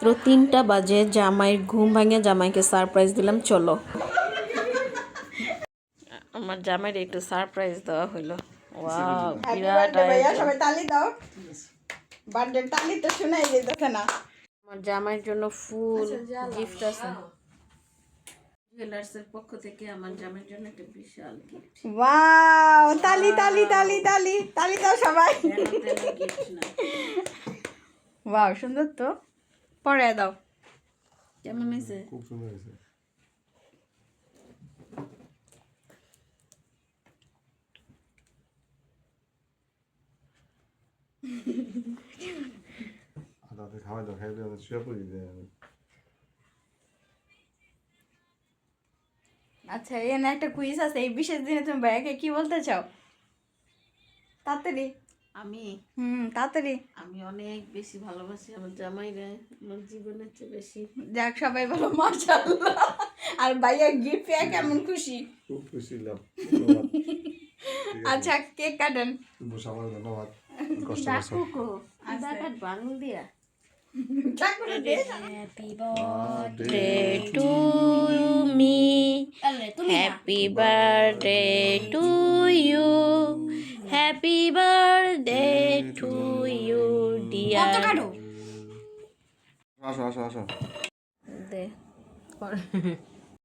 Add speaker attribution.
Speaker 1: 3টা বাজে, জামাইয়ের ঘুম ভাঙে জামাইকে সারপ্রাইজ দিলাম। চলো আমার জামাইয়ের একটু সারপ্রাইজ দেওয়া হইলো। ওয়াও, বিরাট আয়োজন।
Speaker 2: সবাই তালি দাও, বার্থডে তালি তো শোনাই যেতেছে না।
Speaker 1: আমার জামাইয়ের জন্য ফুল গিফট আছে জুয়েলার্সের পক্ষ থেকে। আমার জামাইয়ের জন্য একটা বিশাল গিফট।
Speaker 2: ওয়াও, তালি তালি তালি তালি তালি দাও সবাই।
Speaker 1: গিফট না,
Speaker 2: ওয়াও, সুন্দর তো, পরে দাও।
Speaker 1: কেমন হয়েছে?
Speaker 3: খুব সুন্দর হয়েছে। তাতে খাওয়া দাওয়া খাইলে শুয়ে পড়ি যায়।
Speaker 2: আচ্ছা, এখানে একটা কুইজ আছে। এই বিশেষ দিনে তুমি ভাইয়াকে কি বলতে চাও? তাড়াতাড়ি।
Speaker 1: আমি
Speaker 2: তাড়াতাড়ি।
Speaker 1: আমি অনেক বেশি ভালোবাসি আমার জামাইরে, আমার জীবনের চেয়ে বেশি।
Speaker 2: যাক, সবাই বলো মাশাআল্লাহ। আর ভাইয়া গিফট পেয়ে কেমন খুশি?
Speaker 3: খুব খুশি হলাম।
Speaker 2: আচ্ছা, কেক কাটেন।
Speaker 3: সবার ধন্যবাদ, কষ্ট
Speaker 1: ডাকুকো আধার কার্ড বাঙুল দিয়া।
Speaker 2: Happy
Speaker 1: birthday to me, happy birthday to you, happy birthday to you dear.
Speaker 3: আসো আসো আসো।
Speaker 1: দে